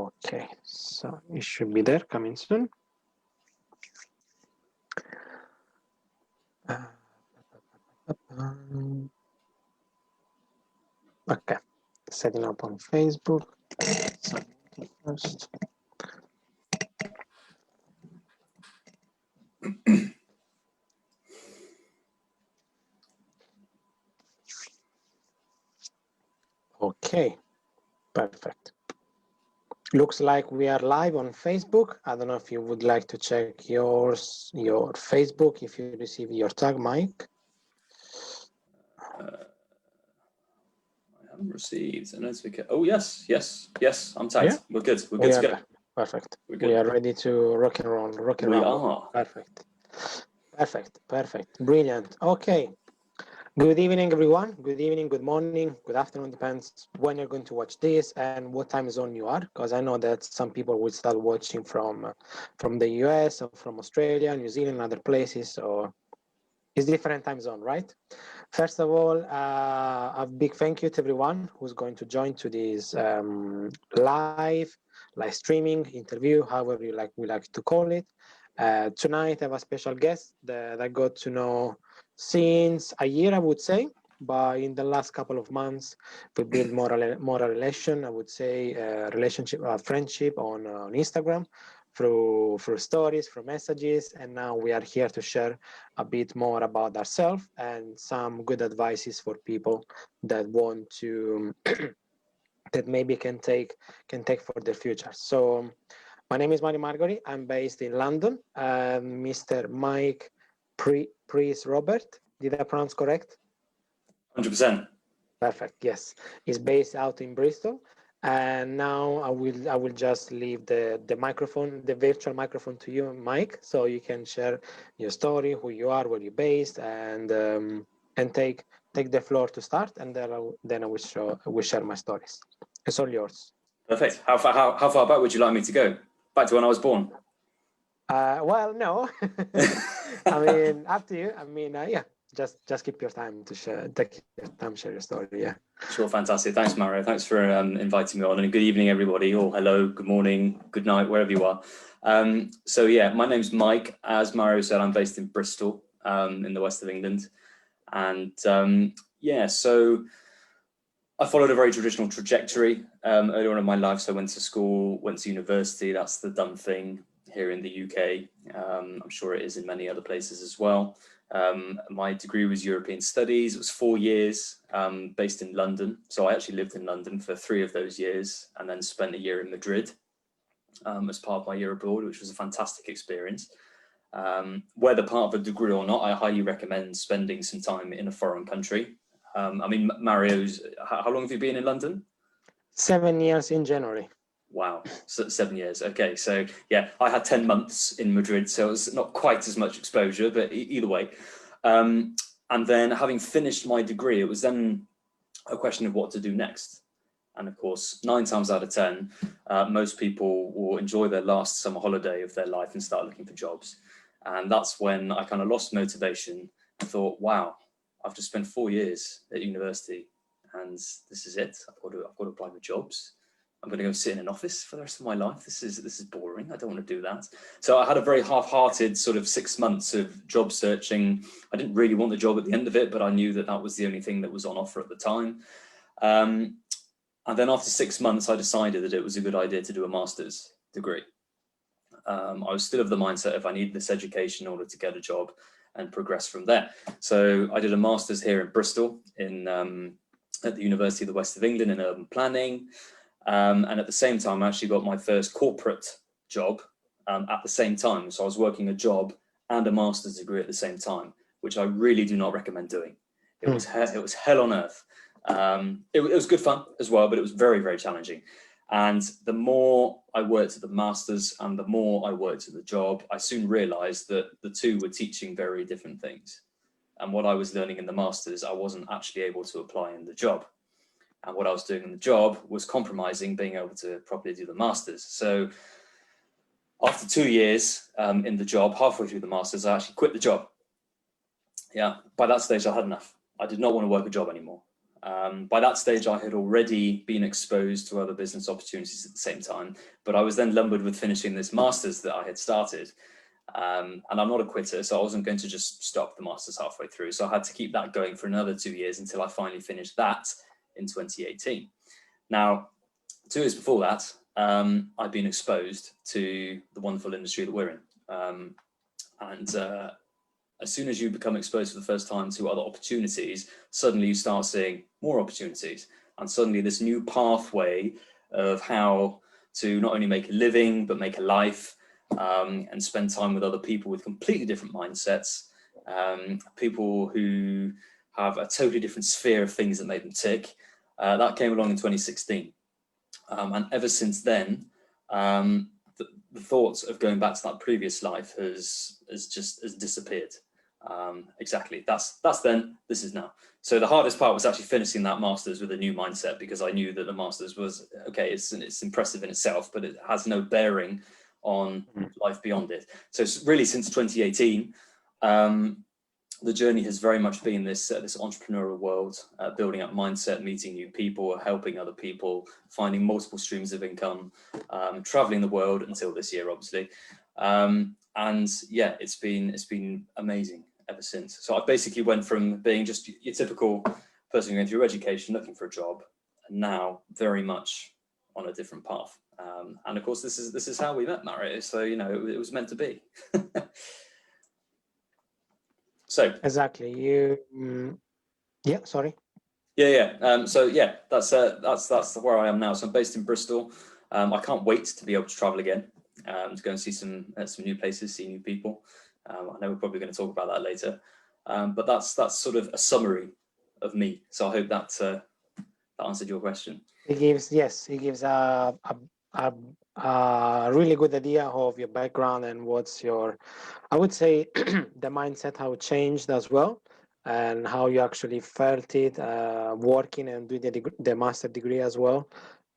Okay, so it should be there, coming soon. Okay, setting up on Facebook. First. Okay, perfect. Looks like we are live on Facebook. I don't know if you would like to check your Facebook if you receive your tag, Mike. I haven't received a notification. Oh, yes, I'm tagged. Yeah? We're good. We're good to go. Perfect. We are ready to rock and roll. We are. Perfect. Brilliant. Okay. Good evening, everyone. Good evening, good morning, good afternoon, depends when you're going to watch this and what time zone you are, because I know that some people will start watching from the US or from Australia, New Zealand, other places, so it's different time zone, right? First of all, a big thank you to everyone who's going to join to this live streaming interview, however we like to call it. Tonight I have a special guest that I got to know since a year, I would say, but in the last couple of months we built more a relation, I would say, relationship, friendship on Instagram, through stories, through messages, and now we are here to share a bit more about ourselves and some good advices for people that want to that maybe can take for their future. So my name is Mario Margori. I'm based in London. Mr. Mike Prys-Roberts. Did I pronounce correct? 100%. Perfect. Yes, he's based out in Bristol. And now I will just leave the microphone, the virtual microphone, to you, Mike, so you can share your story, who you are, where you're based, and take the floor to start, and then I will share my stories. It's all yours. Perfect. How far back would you like me to go? Back to when I was born? Well, no. I mean, up to you. I mean, yeah. Just keep your time to share. Take your time, share your story. Yeah. Sure, fantastic. Thanks, Mario. Thanks for inviting me on, and good evening, everybody. Or hello, good morning, good night, wherever you are. So yeah, my name's Mike. As Mario said, I'm based in Bristol, in the west of England, and yeah, so I followed a very traditional trajectory earlier on in my life. So I went to school, went to university. That's the done thing here in the UK. I'm sure it is in many other places as well. My degree was European Studies. It was 4 years, based in London. So I actually lived in London for 3 of those years, and then spent a year in Madrid as part of my year abroad, which was a fantastic experience. Whether part of a degree or not, I highly recommend spending some time in a foreign country. I mean, Mario's, how long have you been in London? 7 years in January. Wow, so 7 years. Okay, so yeah, I had 10 months in Madrid, so it was not quite as much exposure, but either way. And then having finished my degree, it was then a question of what to do next. And of course, 9 times out of 10, most people will enjoy their last summer holiday of their life and start looking for jobs. And that's when I kind of lost motivation and thought, wow, I've just spent 4 years at university and this is it. I've got to apply for jobs. I'm going to go sit in an office for the rest of my life. This is boring. I don't want to do that. So I had a very half-hearted sort of 6 months of job searching. I didn't really want the job at the end of it, but I knew that that was the only thing that was on offer at the time. And then after 6 months, I decided that it was a good idea to do a master's degree. I was still of the mindset if I needed this education in order to get a job and progress from there. So I did a master's here in Bristol at the University of the West of England in urban planning. And at the same time, I actually got my first corporate job at the same time. So I was working a job and a master's degree at the same time, which I really do not recommend doing. It was hell on earth. It was good fun as well, but it was very, very challenging. And the more I worked at the master's and the more I worked at the job, I soon realized that the two were teaching very different things. And what I was learning in the master's, I wasn't actually able to apply in the job. And what I was doing in the job was compromising being able to properly do the master's. So after 2 years in the job, halfway through the master's, I actually quit the job. Yeah, by that stage, I had enough. I did not want to work a job anymore. By that stage, I had already been exposed to other business opportunities at the same time, but I was then lumbered with finishing this master's that I had started. And I'm not a quitter, so I wasn't going to just stop the master's halfway through. So I had to keep that going for another 2 years until I finally finished that in 2018. Now, 2 years before that, I'd been exposed to the wonderful industry that we're in. As soon as you become exposed for the first time to other opportunities, suddenly you start seeing more opportunities. And suddenly this new pathway of how to not only make a living, but make a life, and spend time with other people with completely different mindsets, people who have a totally different sphere of things that make them tick. That came along in 2016. And ever since then, the thought of going back to that previous life has disappeared. Exactly. That's then, this is now. So the hardest part was actually finishing that master's with a new mindset, because I knew that the master's was, okay, it's impressive in itself, but it has no bearing on life beyond it. So really since 2018, the journey has very much been this entrepreneurial world, building up mindset, meeting new people, helping other people, finding multiple streams of income, traveling the world until this year, obviously. And yeah, it's been amazing ever since. So I basically went from being just your typical person going through education, looking for a job, and now very much on a different path. And of course, this is how we met, Mario. So, you know, it was meant to be. So exactly. Yeah, sorry. Yeah. So yeah, that's where I am now. So I'm based in Bristol. I can't wait to be able to travel again, to go and see some new places, see new people. I know we're probably going to talk about that later, but that's sort of a summary of me. So I hope that answered your question. It gives a really good idea of your background and what's your, I would say, the mindset, how it changed as well, and how you actually felt it working and doing the master degree as well.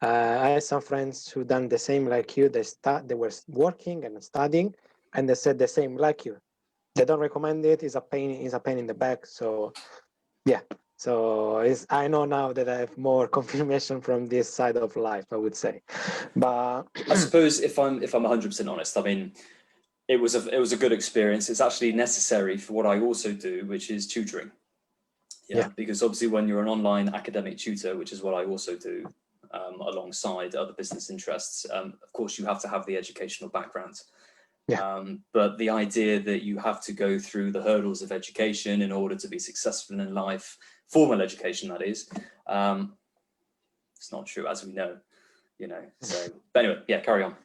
I had some friends who done the same like you. They were working and studying, and they said the same like you. They don't recommend it. It's a pain in the back. So yeah. So I know now that I have more confirmation from this side of life, I would say. But I suppose if I'm 100% honest, I mean, it was a good experience. It's actually necessary for what I also do, which is tutoring. Yeah. Because obviously when you're an online academic tutor, which is what I also do, alongside other business interests, of course you have to have the educational background. But the idea that you have to go through the hurdles of education in order to be successful in life, formal education that is, it's not true, as we know, you know. So but anyway, yeah, carry on.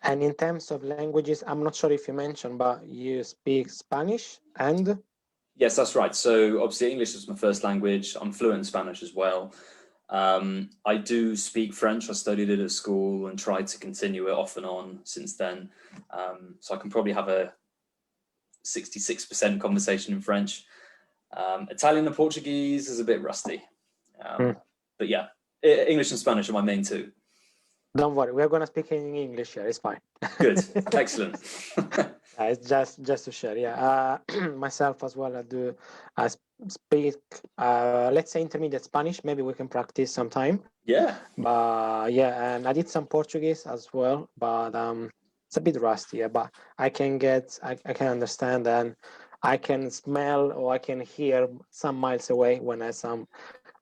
And in terms of languages, I'm not sure if you mentioned, but you speak Spanish and? Yes, that's right. So obviously English is my first language. I'm fluent in Spanish as well. I do speak French. I studied it at school and tried to continue it off and on since then. So I can probably have a 66% conversation in French. Italian and Portuguese is a bit rusty. But yeah, English and Spanish are my main two. Don't worry, we're going to speak in English here. It's fine. Good. Excellent. It's just to share. Yeah. Myself as well. I speak, let's say, intermediate Spanish. Maybe we can practice sometime. Yeah. But yeah, and I did some Portuguese as well, but it's a bit rusty. Yeah, but I can understand, and I can smell or I can hear some miles away when I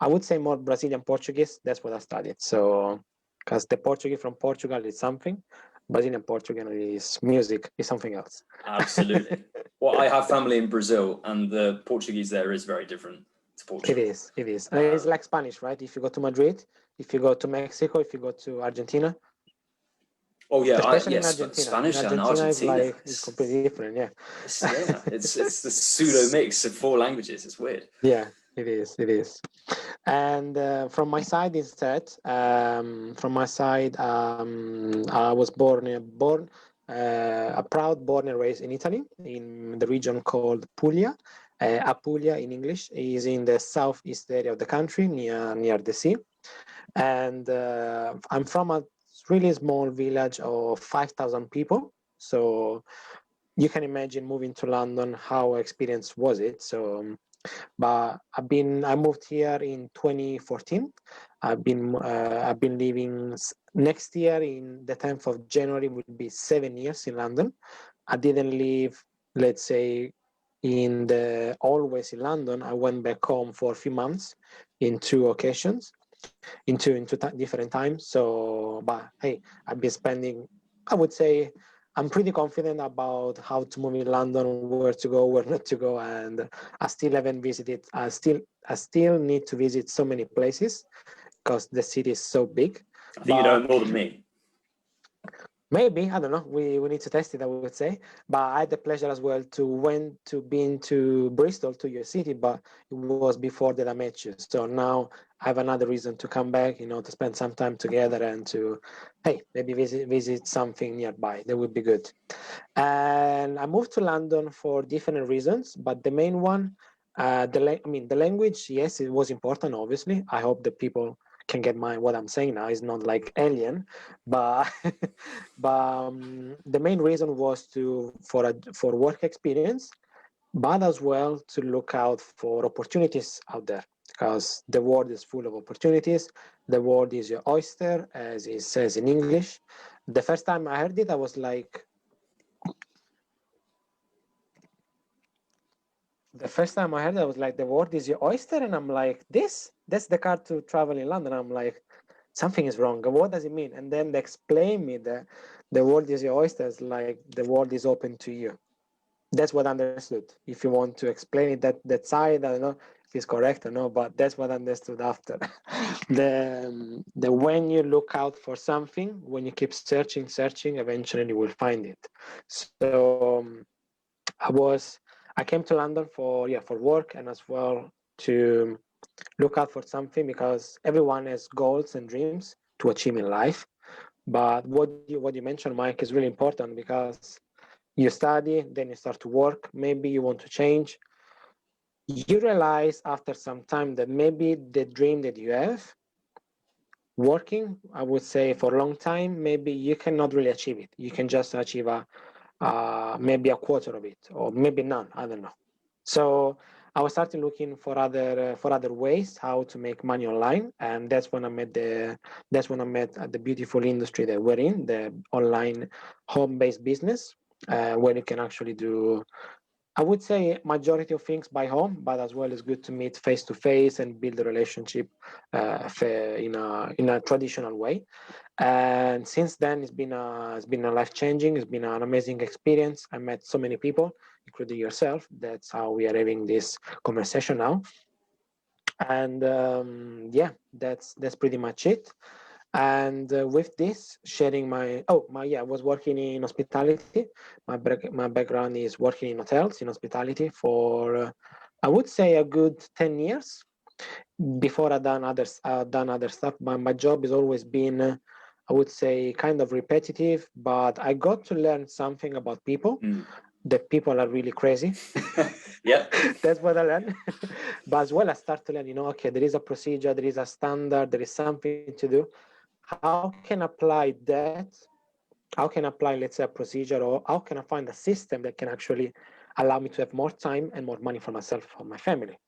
would say more Brazilian Portuguese. That's what I studied. So, because the Portuguese from Portugal is something, Brazilian Portuguese is music, is something else. Absolutely. Well, I have family in Brazil, and the Portuguese there is very different to Portugal. It is. It's like Spanish, right? If you go to Madrid, if you go to Mexico, if you go to Argentina. Oh yeah, especially in Argentina. Spanish in and Argentina is completely different. Yeah. It's the pseudo mix of 4 languages. It's weird. Yeah, it is. And from my side instead, I was born and raised in Italy, in the region called Puglia. Apulia in English is in the southeast area of the country, near the sea. And I'm from a really small village of 5,000 people. So you can imagine moving to London, how experience was it. So But I moved here in 2014. I've been living next year in the 10th of January will be 7 years in London. I didn't live, let's say, in the always in London. I went back home for a few months in two occasions, different times. So, but hey, I've been spending, I would say, I'm pretty confident about how to move in London, where to go, where not to go, and I still haven't visited. I still need to visit so many places because the city is so big. I think you know more than me. Maybe, I don't know. We need to test it, I would say. But I had the pleasure as well to being to Bristol, to your city, but it was before that I met you. So now I have another reason to come back, to spend some time together and to, hey, maybe visit something nearby. That would be good. And I moved to London for different reasons, but the main one, the language, yes, it was important. Obviously, I hope the people can get what I'm saying now is not like alien, but the main reason was for work experience, but as well to look out for opportunities out there because the world is full of opportunities. The world is your oyster, as it says in English. The first time I heard it, I was like, the world is your oyster, and I'm like, that's the card to travel in London. I'm like, something is wrong. What does it mean? And then they explain me that the world is your oyster, is like the world is open to you. That's what I understood. If you want to explain it that side, I don't know if it's correct or no, but that's what I understood after. the when you look out for something, when you keep searching, eventually you will find it. So I came to London for work and as well to look out for something because everyone has goals and dreams to achieve in life. But what you mentioned, Mike, is really important because you study, then you start to work, maybe you want to change. You realize after some time that maybe the dream that you have working, I would say for a long time, maybe you cannot really achieve it. You can just achieve maybe a quarter of it, or maybe none. I don't know. So I was starting looking for other ways how to make money online, and that's when I met the beautiful industry that we're in, the online home-based business, where you can actually do, I would say, majority of things by home, but as well as good to meet face to face and build a relationship in a traditional way. And since then, it's been a life changing. It's been an amazing experience. I met so many people, including yourself. That's how we are having this conversation now. And that's pretty much it. And with this, sharing I was working in hospitality. My background is working in hotels in hospitality for I would say a good 10 years. Before done other stuff, but my job has always been I would say kind of repetitive, but I got to learn something about people. That people are really crazy. Yeah. That's what I learned. But as well, I start to learn, okay, there is a procedure, there is a standard, there is something to do. How can I apply that? How can I apply, let's say, a procedure, or how can I find a system that can actually allow me to have more time and more money for myself, for my family?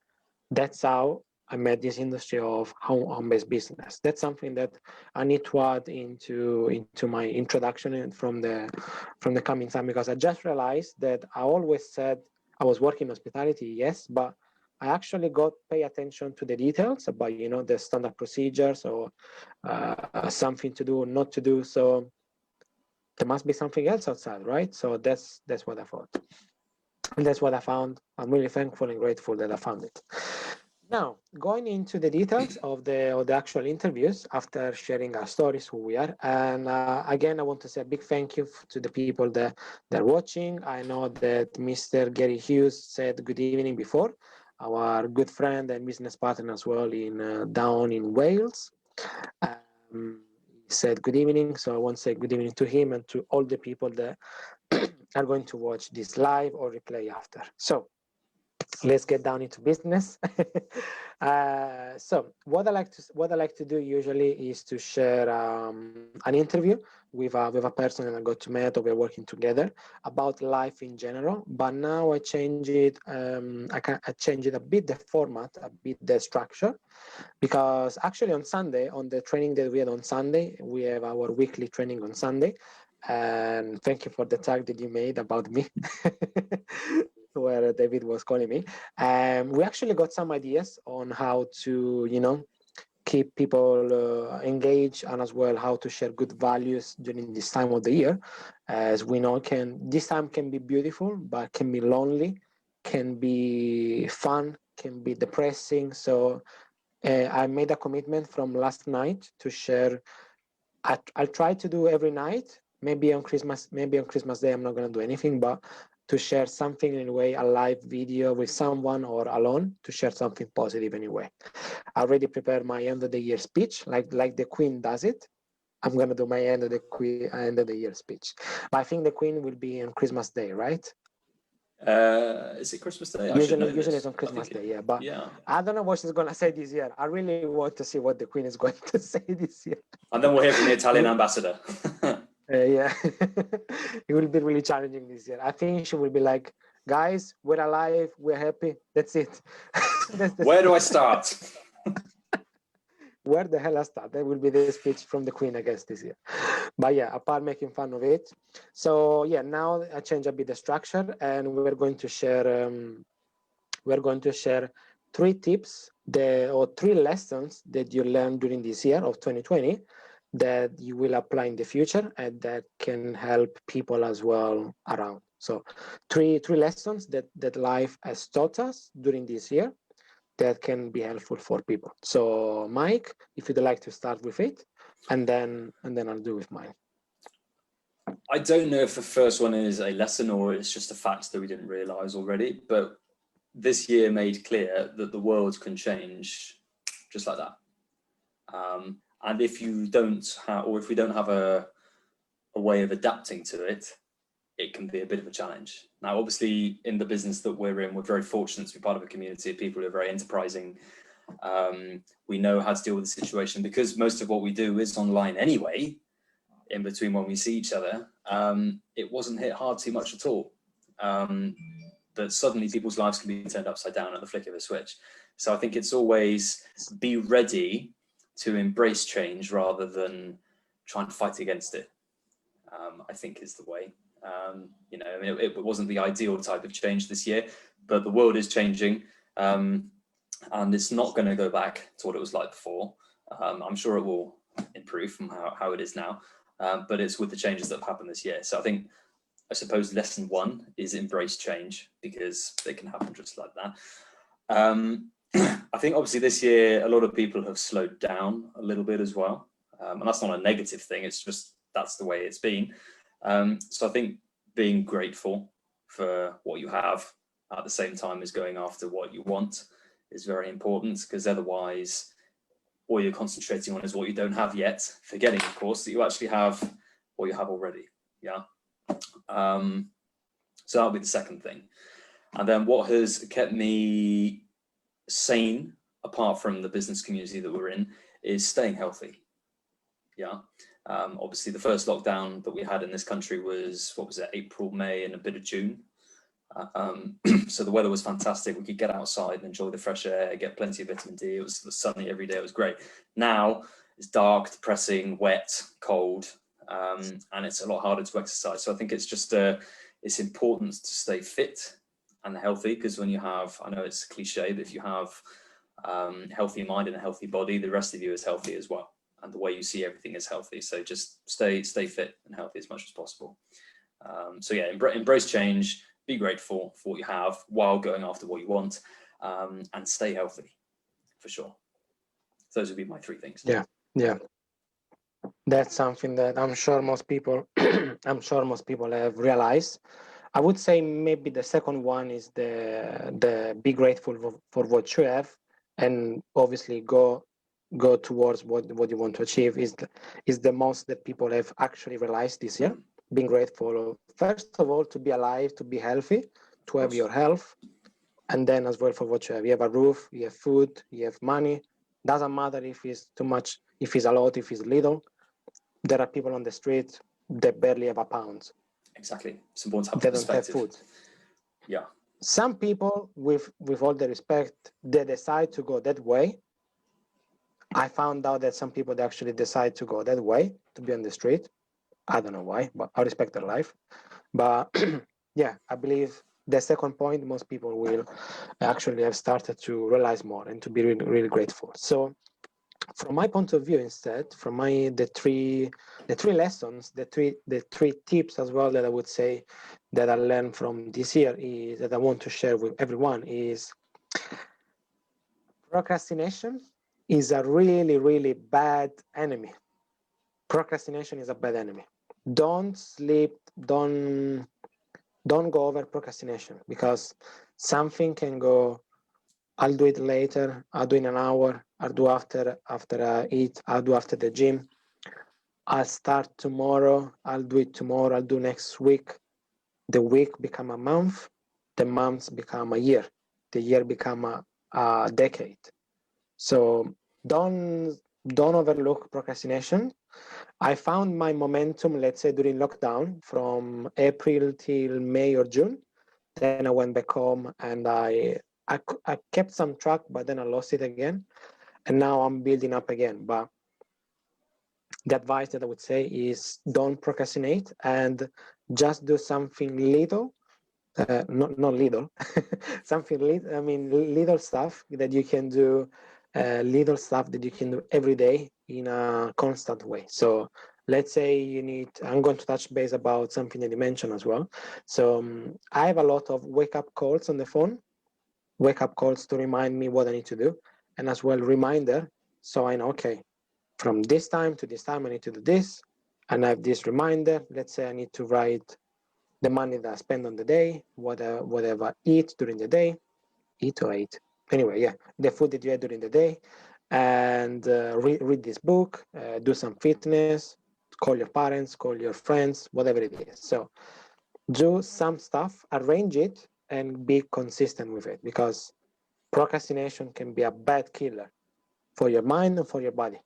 That's how I met this industry of home-based business. That's something that I need to add into my introduction from the coming time, because I just realized that I always said I was working in hospitality, yes, but I actually pay attention to the details about the standard procedures or something to do, not to do. So there must be something else outside, right? So that's what I thought. And that's what I found. I'm really thankful and grateful that I found it. Now, going into the details of the actual interviews after sharing our stories, who we are, and again, I want to say a big thank you to the people that are watching. I know that Mr. Gary Hughes said good evening before, our good friend and business partner as well in down in Wales. He said good evening, so I want to say good evening to him and to all the people that are going to watch this live or replay after. So let's get down into business. So what I like to do usually is to share an interview with a person that I got to meet or we're working together about life in general. But now I change it. I change it a bit, the format, a bit the structure, because actually on Sunday, on the training that we had on Sunday, we have our weekly training on Sunday. And thank you for the tag that you made about me, where David was calling me. We actually got some ideas on how to, keep people engaged, and as well how to share good values during this time of the year. As we know, this time can be beautiful, but can be lonely, can be fun, can be depressing. So I made a commitment from last night to share. I'll try to do every night. Maybe on Christmas Day, I'm not going to do anything, but to share something anyway, a live video with someone or alone, to share something positive anyway. I already prepared my end of the year speech, like the Queen does it. I'm going to do my end of the year speech. But I think the Queen will be on Christmas Day, right? Is it Christmas Day? Usually it's on Christmas Day, yeah. But yeah. I don't know what she's going to say this year. I really want to see what the Queen is going to say this year. And then we'll hear from the Italian ambassador. Yeah, it will be really challenging this year. I think she will be like, guys, we're alive, we're happy. That's it. Where do I start? Where the hell I start? That will be the speech from the Queen, I guess, this year. But yeah, apart making fun of it. So yeah, now I change a bit the structure, and we're going to share. Three tips or three lessons that you learned during this year of 2020 that you will apply in the future and that can help people as well around. So three lessons that life has taught us during this year that can be helpful for people. So Mike, if you'd like to start with it, and then I'll do with mine. I don't know if the first one is a lesson or it's just a fact that we didn't realize already, but this year made clear that the world can change just like that. And if you don't have, or if we don't have a way of adapting to it, it can be a bit of a challenge. Now, obviously, in the business that we're in, we're very fortunate to be part of a community of people who are very enterprising. We know how to deal with the situation because most of what we do is online anyway, in between when we see each other. It wasn't hit hard too much at all. But suddenly people's lives can be turned upside down at the flick of a switch. So I think it's always be ready to embrace change rather than try and fight against it, I think is the way. It wasn't the ideal type of change this year, but the world is changing, and it's not going to go back to what it was like before. I'm sure it will improve from how it is now, but it's with the changes that have happened this year. So I suppose lesson one is embrace change because it can happen just like that. I think obviously this year, a lot of people have slowed down a little bit as well. And that's not a negative thing. It's just, that's the way it's been. So I think being grateful for what you have at the same time as going after what you want is very important, because otherwise all you're concentrating on is what you don't have yet, forgetting, of course, that you actually have what you have already. Yeah. So that'll be the second thing. And then what has kept me sane, apart from the business community that we're in, is staying healthy. Yeah. Obviously the first lockdown that we had in this country was, what was it, April, May, and a bit of June. So the weather was fantastic. We could get outside and enjoy the fresh air, get plenty of vitamin D. It was sunny every day. It was great. Now it's dark, depressing, wet, cold, and it's a lot harder to exercise. So I think it's just it's important to stay fit and healthy, because when you have, I know it's a cliche, but if you have a healthy mind and a healthy body, the rest of you is healthy as well, and the way you see everything is healthy. So just stay fit and healthy as much as possible. So yeah, embrace change, be grateful for what you have while going after what you want, and stay healthy for sure. So those would be my three things. Yeah. That's something that I'm sure most people have realized. I would say maybe the second one is the be grateful for what you have, and obviously go towards what you want to achieve is the most that people have actually realized this year. Being grateful, first of all, to be alive, to be healthy, to have your health, and then as well for what you have. You have a roof, you have food, you have money. Doesn't matter if it's too much, if it's a lot, if it's little. There are people on the street that barely have a pound. Exactly. It's important to have They don't have perspective. food. Yeah. Some people, with all the respect, they decide to go that way. I found out that some people, they actually decide to go that way, to be on the street. I don't know why, but I respect their life. But yeah, I believe the second point, most people will actually have started to realize more and to be really, really grateful. So from my point of view, instead, from the three lessons, the three tips as well that I would say that I learned from this year is that I want to share with everyone is procrastination is a really, really bad enemy. Procrastination is a bad enemy. Don't sleep, don't go over procrastination, because something can go, I'll do it later, I'll do in an hour, I'll do after I eat, I'll do after the gym, I'll start tomorrow, I'll do it tomorrow, I'll do next week. The week become a month, the months become a year, the year become a decade. So don't overlook procrastination. I found my momentum, let's say during lockdown, from April till May or June. Then I went back home and I kept some track, but then I lost it again, and now I'm building up again. But the advice that I would say is don't procrastinate and just do something little, not little, something little. I mean, little stuff that you can do, little stuff that you can do every day in a constant way. So let's say I'm going to touch base about something that you mentioned as well. So I have a lot of wake up calls on the phone, wake up calls to remind me what I need to do, and as well reminder, so I know, okay, from this time to this time I need to do this, and I have this reminder. Let's say I need to write the money that I spend on the day, whatever I eat during the day, eat or eat. Anyway, yeah, the food that you had during the day, and read this book, do some fitness, call your parents, call your friends, whatever it is. So do some stuff, arrange it, and be consistent with it, because procrastination can be a bad killer for your mind and for your body,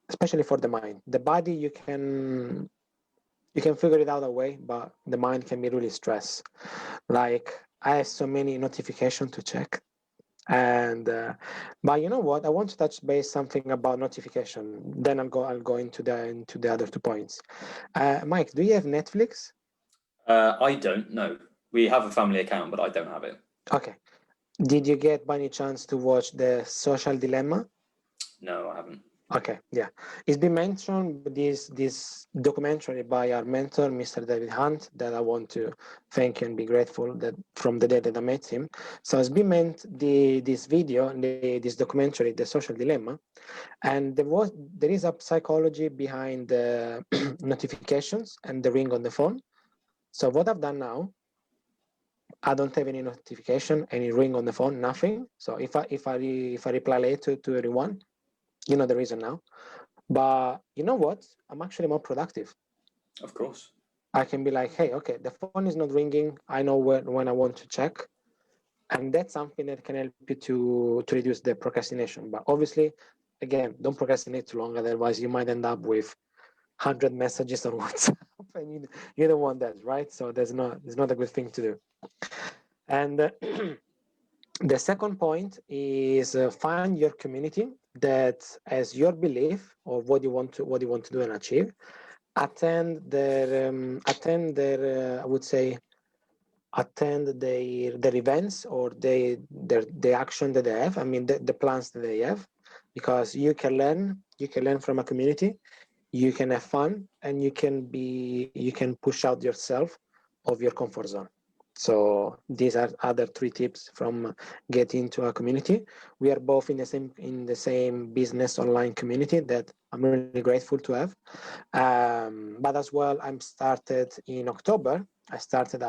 especially for the mind. The body, you can figure it out a way, but the mind can be really stressed. Like, I have so many notifications to check, and but you know what? I want to touch base something about notification. Then I'll go into the other 2 points. Mike, do you have Netflix? I don't know. We have a family account, but I don't have it. Okay. Did you get by any chance to watch The Social Dilemma? No, I haven't. Okay, yeah. It's been mentioned, this documentary by our mentor, Mr. David Hunt, that I want to thank you and be grateful that from the day that I met him. So it's been meant this video, this documentary, The Social Dilemma, and there is a psychology behind the notifications and the ring on the phone. So what I've done now, I don't have any notification, any ring on the phone, nothing. So if I reply late to everyone, you know the reason now. But you know what? I'm actually more productive. Of course. I can be like, hey, okay, the phone is not ringing. I know when I want to check. And that's something that can help you to reduce the procrastination. But obviously, again, don't procrastinate too long. Otherwise, you might end up with 100 messages on WhatsApp. And you don't want that, right? So it's not a good thing to do. And the second point is find your community that has your belief of what you want to do and achieve. Attend their I would say attend their events, or the action that they have. I mean the plans that they have, because you can learn from a community, you can have fun, and you can push out yourself of your comfort zone. So these are other 3 tips from getting into a community. We are both in the same business online community that I'm really grateful to have. But as well, I'm started in October. I started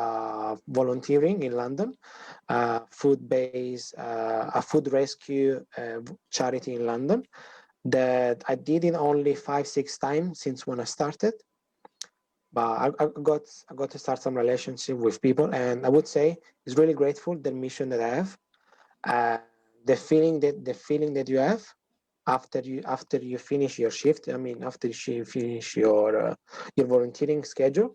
volunteering in London, a food rescue charity in London, that I did it only 5-6 times since when I started. But I got to start some relationship with people, and I would say it's really grateful the mission that I have, the feeling that you have after you finish your shift. I mean, after you finish your volunteering schedule.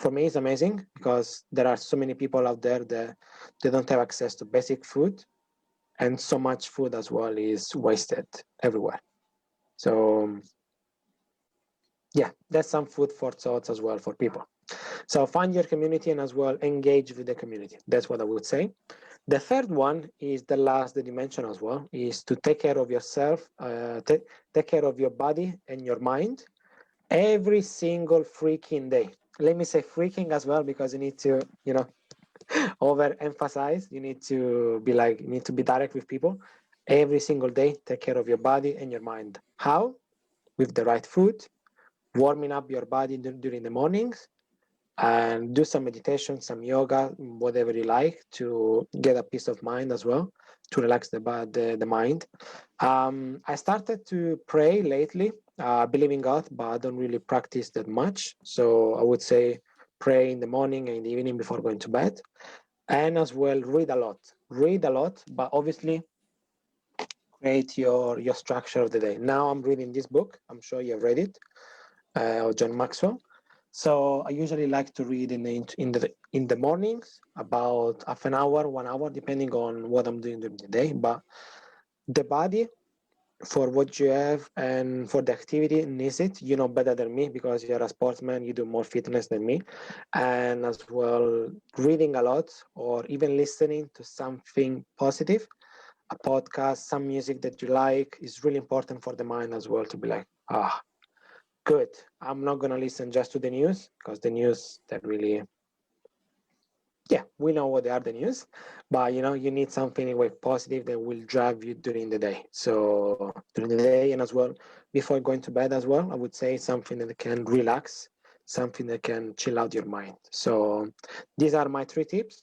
For me, it's amazing because there are so many people out there that they don't have access to basic food, and so much food as well is wasted everywhere. So yeah, that's some food for thoughts as well for people. So find your community and as well engage with the community. That's what I would say. The third one is the last that you mentioned as well, is to take care of yourself, take care of your body and your mind every single freaking day. Let me say freaking as well, because you need to, overemphasize. You need to be direct with people. Every single day, take care of your body and your mind. How? With the right food, warming up your body during the mornings, and do some meditation, some yoga, whatever you like, to get a peace of mind as well, to relax the mind. I started to pray lately, believe in God, but I don't really practice that much. So I would say pray in the morning and in the evening before going to bed, and as well read a lot. Read a lot, but obviously create your structure of the day. Now I'm reading this book. I'm sure you've read it, of John Maxwell. So I usually like to read in the mornings, about half an hour, 1 hour, depending on what I'm doing during the day. But the body, for what you have and for the activity, needs it. You know better than me because you're a sportsman. You do more fitness than me, and as well reading a lot or even listening to something positive, a podcast, some music that you like, is really important for the mind as well, to be like, good. I'm not gonna listen just to the news, because the news that really, yeah, we know what they are, the news, but you need something anyway positive that will drive you during the day. So during the day, and as well before going to bed as well, I would say something that can relax, something that can chill out your mind. So these are my 3 tips.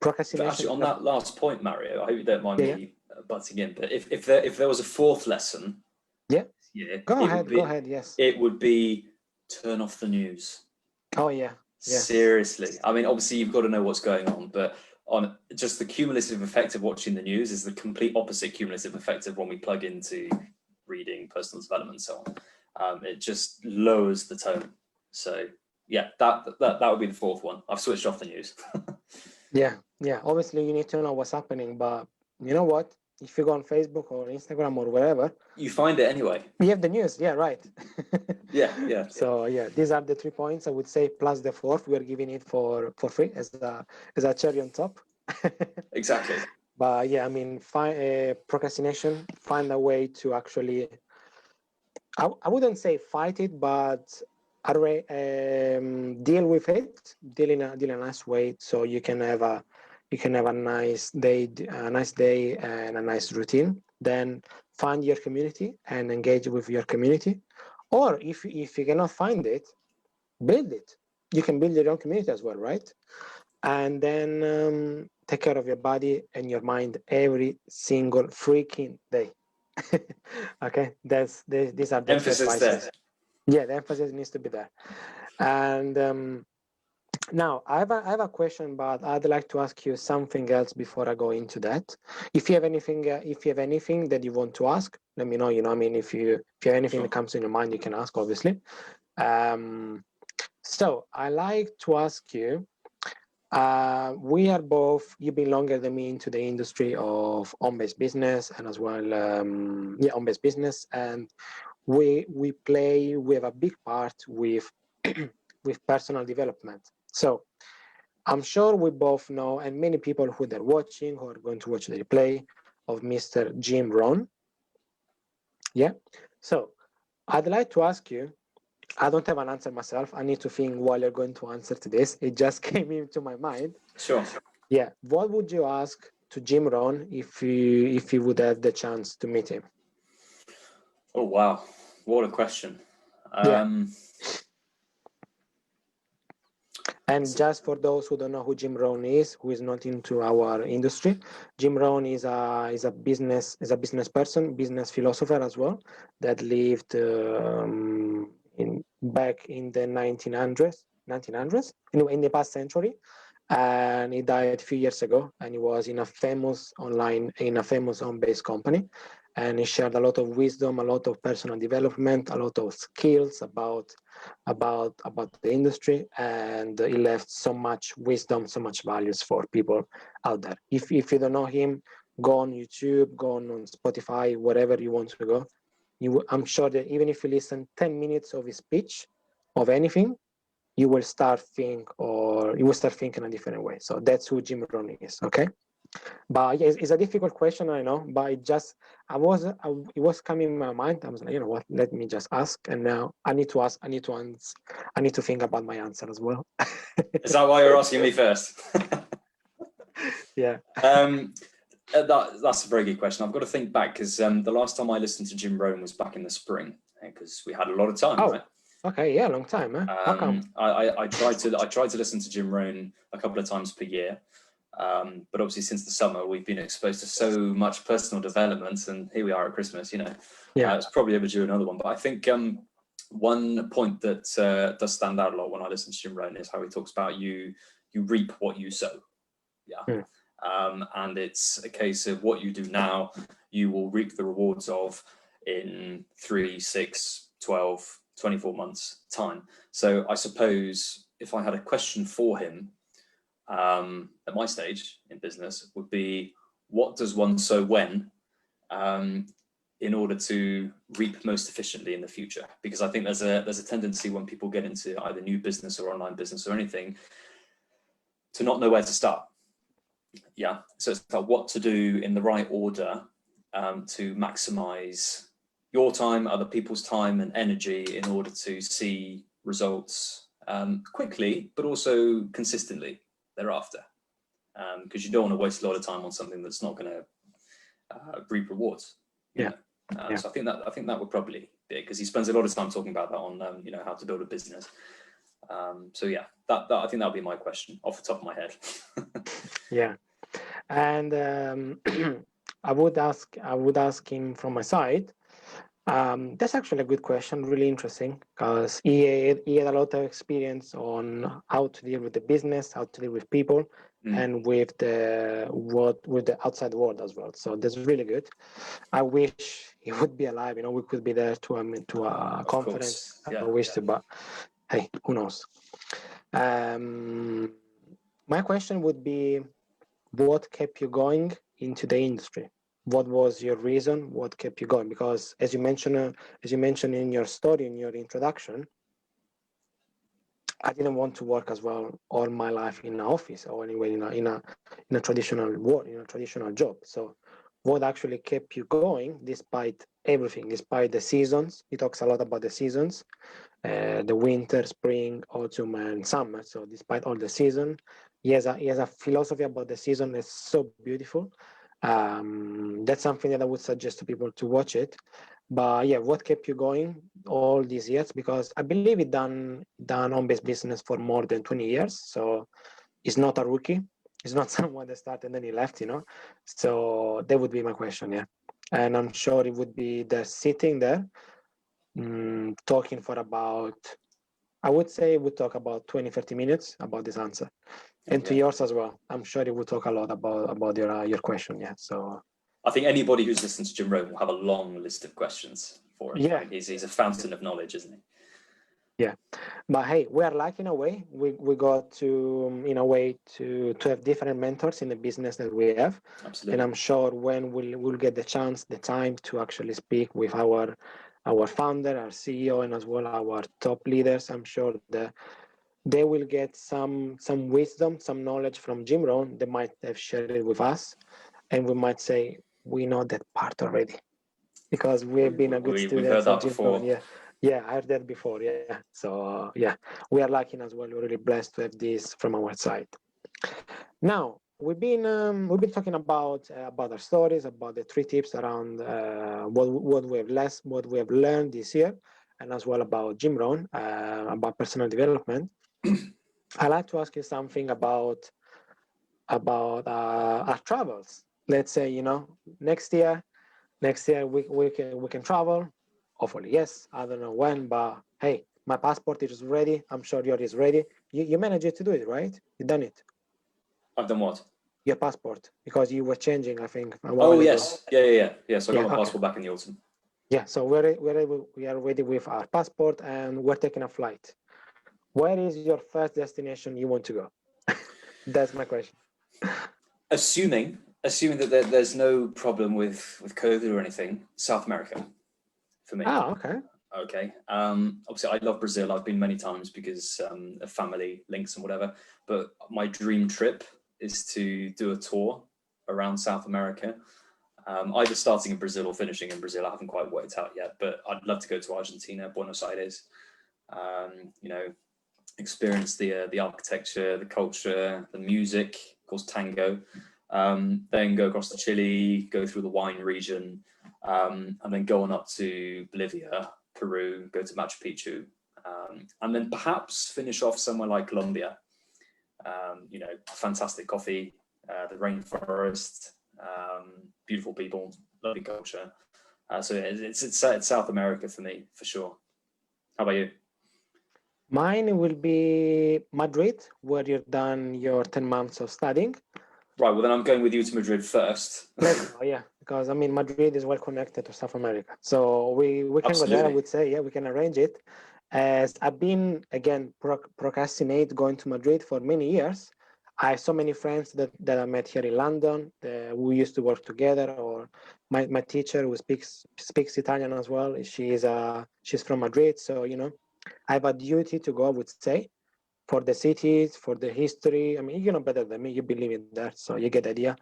But Procrastination. actually, on that last point, Mario, I hope you don't mind Yeah. me butting in. But if there was a fourth lesson, Yeah. yeah, Go ahead. Yes. it would be turn off the news. Oh yeah. Yeah. Seriously, I mean, obviously you've got to know what's going on, but on just the cumulative effect of watching the news is the complete opposite cumulative effect of when we plug into reading, personal development, and so on. It just lowers the tone. So yeah, that would be the fourth one. I've switched off the news. Yeah. Obviously, you need to know what's happening, but you know what? If you go on Facebook or Instagram or wherever, You find it anyway. we have the news. Yeah, right. Yeah. So yeah, these are the 3 points I would say, plus the fourth. We are giving it for free as a cherry on top. Exactly. But yeah, I mean, procrastination. Find a way to actually. I wouldn't say fight it, but deal with it. Deal in a nice way, so you can have a nice day and a nice routine. Then find your community and engage with your community. Or if you cannot find it, build it. You can build your own community as well, right? And then take care of your body and your mind every single freaking day. Okay, these are the 2 Emphasis advices. there. Yeah, the emphasis needs to be there. And now I have a question, but I'd like to ask you something else before I go into that. If you have anything that you want to ask, let me know. I mean, if you have anything that comes in your mind, you can ask, obviously. So I like to ask you. You've been longer than me into the industry of home-based business, and as well, home-based business, and we have a big part with with personal development. So I'm sure we both know, and many people who are watching, who are going to watch the replay, of Mr. Jim Rohn. Yeah. So I'd like to ask you. I don't have an answer myself. I need to think while you're going to answer to this. It just came into my mind. Sure. Yeah. What would you ask to Jim Rohn if you would have the chance to meet him? Oh wow, what a question. Yeah. And just for those who don't know who Jim Rohn is, who is not into our industry, Jim Rohn is a business person, business philosopher as well, that lived back in the 1900s, in the past century, and he died a few years ago. And he was in a famous home-based company, and he shared a lot of wisdom, a lot of personal development, a lot of skills about the industry, and he left so much wisdom, so much values for people out there. If you don't know him, go on YouTube, go on Spotify, wherever you want to go. I'm sure that even if you listen 10 minutes of his speech of anything, you will start thinking in a different way. So that's who Jim Rohn is. Okay. But yeah, it's a difficult question, I know, but it was coming in my mind. I was like, you know what, let me just ask. And now I need to think about my answer as well. Is that why you're asking me first? Yeah. That's a very good question. I've got to think back, because the last time I listened to Jim Rohn was back in the spring, because we had a lot of time, right? Okay, yeah, long time, huh? How come? I tried to listen to Jim Rohn a couple of times per year. But obviously since the summer, we've been exposed to so much personal development, and here we are at Christmas, it's probably overdue another one. But I think one point that does stand out a lot when I listen to Jim Rohn is how he talks about you reap what you sow. Yeah. And it's a case of what you do now, you will reap the rewards of in 3, 6, 12, 24 months time. So I suppose if I had a question for him, at my stage in business, would be, what does one sow when, in order to reap most efficiently in the future? Because I think there's a tendency when people get into either new business or online business or anything, to not know where to start. Yeah, so it's about what to do in the right order to maximize your time, other people's time and energy, in order to see results quickly, but also consistently thereafter, because you don't want to waste a lot of time on something that's not going to reap rewards. Yeah. So I think that would probably be it, because he spends a lot of time talking about that on how to build a business. So yeah, that I think that would be my question off the top of my head. Yeah, and I would ask him from my side. That's actually a good question, really interesting, because he had a lot of experience on how to deal with the business, how to deal with people, and with the outside world as well. So that's really good. I wish he would be alive. We could be there to a conference. Yeah, I wish to, but hey, who knows? My question would be, what kept you going into the industry? What was your reason? What kept you going? Because as you mentioned in your story, in your introduction, I didn't want to work as well all my life in an office, or anyway in a traditional work, in a traditional job. So what actually kept you going despite everything, despite the seasons? He talks a lot about the seasons, the winter, spring, autumn, and summer. So despite all the season, he has a philosophy about the season that's so beautiful. That's something that I would suggest to people to watch it. But yeah, what kept you going all these years? Because I believe he done home-based business for more than 20 years. So he's not a rookie. He's not someone that started and then he left, So that would be my question, yeah. And I'm sure he would be there sitting there, talking for about, I would say we'll talk about 20, 30 minutes about this answer. And to yours as well. I'm sure he will talk a lot about your question, yeah. So I think anybody who's listened to Jim Rohn will have a long list of questions for him. Yeah. I mean, he's a fountain of knowledge, isn't he? Yeah, but hey, we are lucky in a way. We got to, in a way, to have different mentors in the business that we have. Absolutely. And I'm sure when we'll get the chance, the time to actually speak with our founder, our CEO, and as well our top leaders, I'm sure that they will get some wisdom, some knowledge from Jim Rohn. They might have shared it with us, and we might say we know that part already because we've been a good student. We've heard that Jim before. Rohn, yeah, I heard that before. Yeah, so yeah, we are lucky as well. We're really blessed to have this from our side. Now we've been talking about our stories, about the 3 tips around what we have learned this year, and as well about Jim Rohn, about personal development. I'd like to ask you something about our travels. Let's say next year we can travel. Hopefully, yes. I don't know when, but hey, My passport is ready. I'm sure yours is ready. You managed to do it, right? You done it. I've done what? Your passport, because you were changing, I think, a while Oh ago. yes, yeah. So I got Yeah, my okay. passport back in the autumn. Yeah, so we are ready with our passport and we're taking a flight. Where is your first destination you want to go? That's my question. Assuming that there's no problem with COVID or anything, South America for me. Oh, okay. Okay. Obviously, I love Brazil. I've been many times because of family links and whatever. But my dream trip is to do a tour around South America, either starting in Brazil or finishing in Brazil. I haven't quite worked out yet, but I'd love to go to Argentina, Buenos Aires. Experience the architecture, the culture, the music, of course, tango. Then go across to Chile, go through the wine region, and then go on up to Bolivia, Peru, go to Machu Picchu, and then perhaps finish off somewhere like Colombia. Fantastic coffee, the rainforest, beautiful people, lovely culture. So it's South America for me, for sure. How about you? Mine will be Madrid, where you've done your 10 months of studying. Right, well then I'm going with you to Madrid first. Let's go, yeah, because I mean, Madrid is well connected to South America. So we can go there, I would say, yeah, we can arrange it. As I've been, again, procrastinate going to Madrid for many years. I have so many friends that I met here in London. We used to work together, or my teacher who speaks Italian as well. She's from Madrid, so I have a duty to go, I would say, for the cities, for the history. I mean, you know better than me. You believe in that, so you get the idea.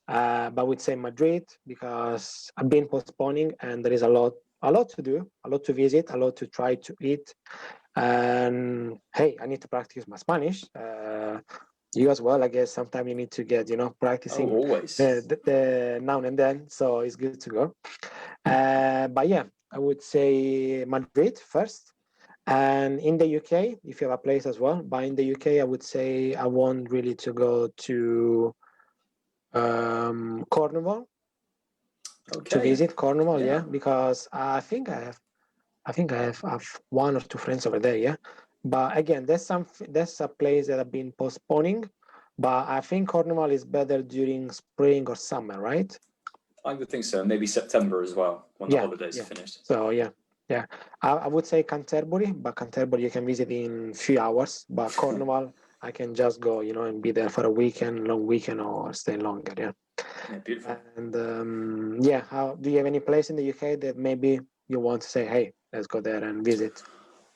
But I would say Madrid because I've been postponing, and there is a lot to do, a lot to visit, a lot to try to eat. And hey, I need to practice my Spanish. You as well, I guess. Sometimes you need to get, practicing always. the now and then. So it's good to go. But yeah, I would say Madrid first. And in the UK, if you have a place as well, but in the UK, I would say I want really to go to Cornwall to visit Cornwall, yeah, because I think I have one or two friends over there, yeah. But again, that's a place that I've been postponing, but I think Cornwall is better during spring or summer, right? I would think so. Maybe September as well, when the holidays are finished. So yeah. I would say Canterbury, but Canterbury you can visit in few hours. But Cornwall, I can just go, and be there for a weekend, long weekend, or stay longer. Yeah. Yeah, beautiful. And do you have any place in the UK that maybe you want to say, hey, let's go there and visit?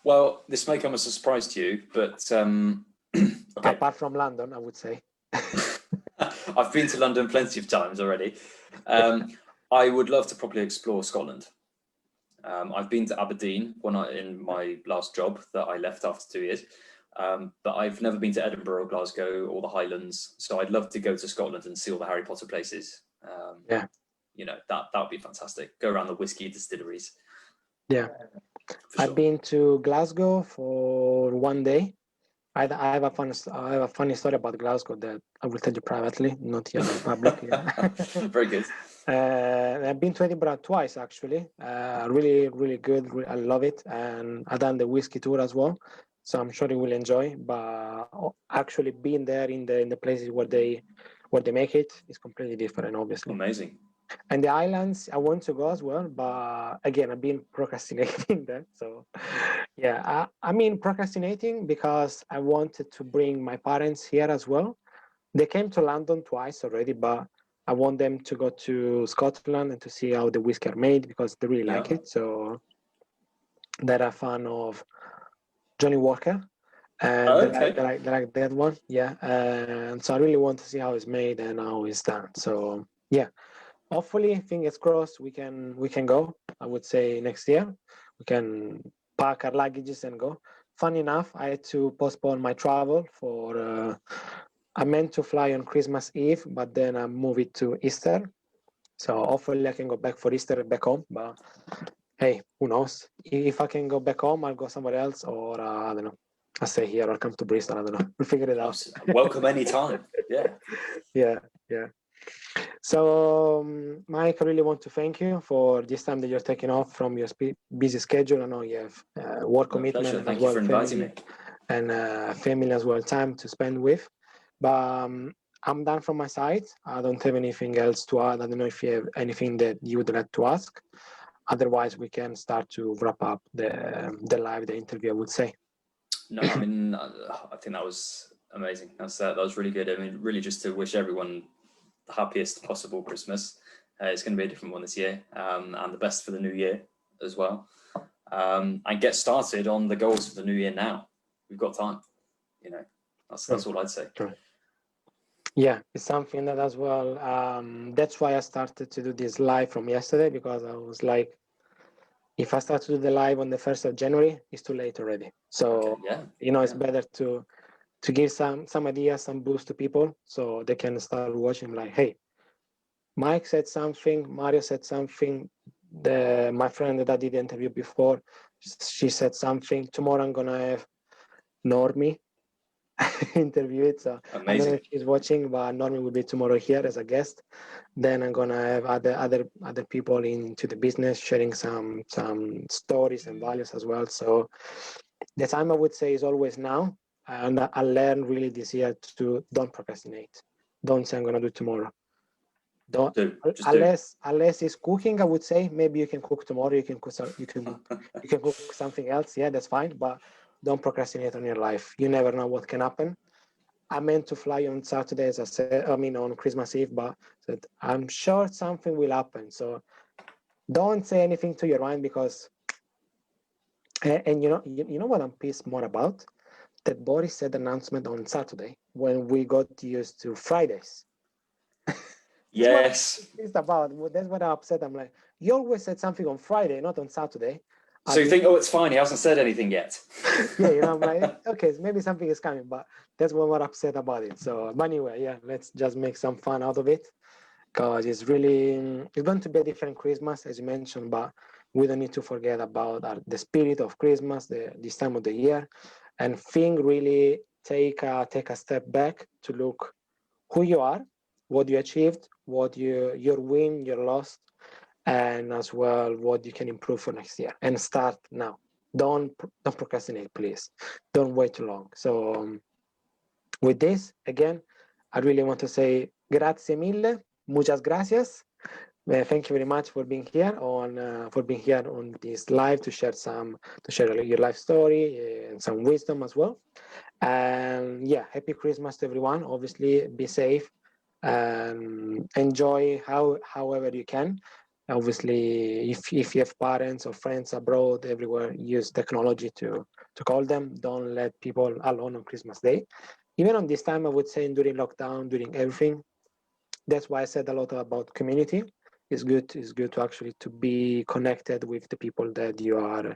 Well, this may come as a surprise to you, but okay. Apart from London, I would say. I've been to London plenty of times already. I would love to properly explore Scotland. I've been to Aberdeen in my last job that I left after 2 years, but I've never been to Edinburgh or Glasgow or the Highlands. So I'd love to go to Scotland and see all the Harry Potter places. That would be fantastic. Go around the whiskey distilleries. Yeah, I've been to Glasgow for 1 day. I have a funny story about Glasgow that I will tell you privately, not here in public. Yeah. Very good. I've been to Edinburgh twice, actually. Really, really good. I love it. And I've done the whiskey tour as well. So I'm sure you will enjoy. But actually being there in the places where they make it is completely different, obviously. Amazing. And the islands, I want to go as well. But again, I've been procrastinating that. So yeah, I mean, procrastinating because I wanted to bring my parents here as well. They came to London twice already, but I want them to go to Scotland and to see how the whiskey are made because they really like it. So they're a fan of Johnny Walker, and they like that one. Yeah, and so I really want to see how it's made and how it's done. So yeah, hopefully, fingers crossed, we can go. I would say next year we can pack our luggages and go. Funny enough, I had to postpone my travel for. I meant to fly on Christmas Eve, but then I moved it to Easter. So hopefully I can go back for Easter back home. But hey, who knows? If I can go back home, I'll go somewhere else, or I don't know. I'll stay here or come to Bristol. I don't know. We'll figure it out. Welcome anytime. Yeah. Yeah. So, Mike, I really want to thank you for this time that you're taking off from your busy schedule. I know you have work My commitment pleasure. and Thank as you well for inviting family me. and family as well, time to spend with. But I'm done from my side. I don't have anything else to add. I don't know if you have anything that you would like to ask. Otherwise, we can start to wrap up the interview, I would say. No, I mean, I think that was amazing. That was really good. I mean, really just to wish everyone the happiest possible Christmas. It's going to be a different one this year, and the best for the new year as well. And get started on the goals for the new year now. We've got time. You know, that's all I'd say. True. Yeah, it's something that as well. That's why I started to do this live from yesterday, because I was like, if I start to do the live on the 1st of January, it's too late already. So, okay, yeah, it's better to give some ideas, some boost to people so they can start watching like, hey, Mike said something, Mario said something, my friend that I did the interview before, she said something. Tomorrow I'm going to have Normie interview it. So amazing. I don't know if she's watching, but Normie will be tomorrow here as a guest. Then I'm gonna have other people into the business sharing some stories and values as well. So the time I would say is always now, and I learned really this year to don't procrastinate. Don't say I'm gonna do it tomorrow. Don't unless it's cooking. I would say maybe you can cook tomorrow. You can cook something else. Yeah, that's fine. But don't procrastinate on your life. You never know what can happen. I meant to fly on Saturday, as I said, on Christmas Eve, but said, I'm sure something will happen. So don't say anything to your mind, because, and you know what I'm pissed more about? That Boris said announcement on Saturday when we got used to Fridays. Yes. It's about, that's what I'm upset. I'm like, you always said something on Friday, not on Saturday. So you think, oh, it's fine, he hasn't said anything yet. Yeah, I'm like, okay, maybe something is coming, but that's what we're upset about it. So, but anyway, yeah, let's just make some fun out of it, because it's going to be a different Christmas, as you mentioned, but we don't need to forget about the spirit of Christmas, this time of the year, and really take a step back to look who you are, what you achieved, what your win, your loss, and as well what you can improve for next year, and start now. Don't procrastinate, please. Don't wait too long. So with this, again, I really want to say grazie mille, muchas gracias. Thank you very much for being here on this live to share your life story and some wisdom as well. And yeah, happy Christmas to everyone. Obviously, be safe and enjoy however you can. Obviously, if you have parents or friends abroad, everywhere, use technology to call them. Don't let people alone on Christmas Day. Even on this time, I would say during lockdown, during everything. That's why I said a lot about community. It's good to actually to be connected with the people that you're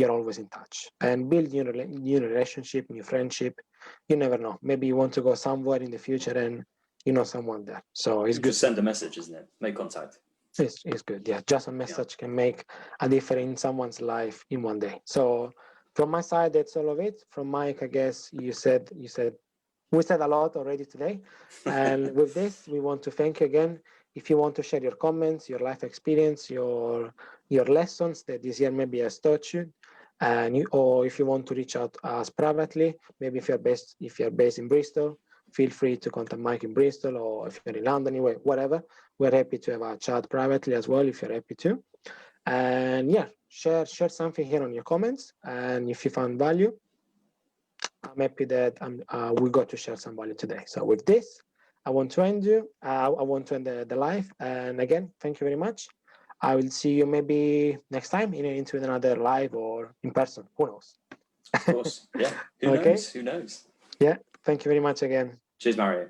always in touch, and build new relationship, new friendship. You never know. Maybe you want to go somewhere in the future and you know someone there. So it's good. Just send a message, isn't it? Make contact. It's good. Yeah, just a message can make a difference in someone's life in one day. So from my side, that's all of it. From Mike, I guess you said we said a lot already today. And with this, we want to thank you again. If you want to share your comments, your life experience, your lessons that this year maybe has taught you, or if you want to reach out to us privately, maybe if you're based in Bristol, feel free to contact Mike in Bristol, or if you're in London, anyway, whatever. We're happy to have a chat privately as well if you're happy to. And yeah, share something here on your comments. And if you found value, I'm happy that we got to share some value today. So with this, I want to end the live. And again, thank you very much. I will see you maybe next time into another live or in person. Who knows? Of course. Yeah. Who knows? Yeah. Thank you very much again. Cheers, Mario.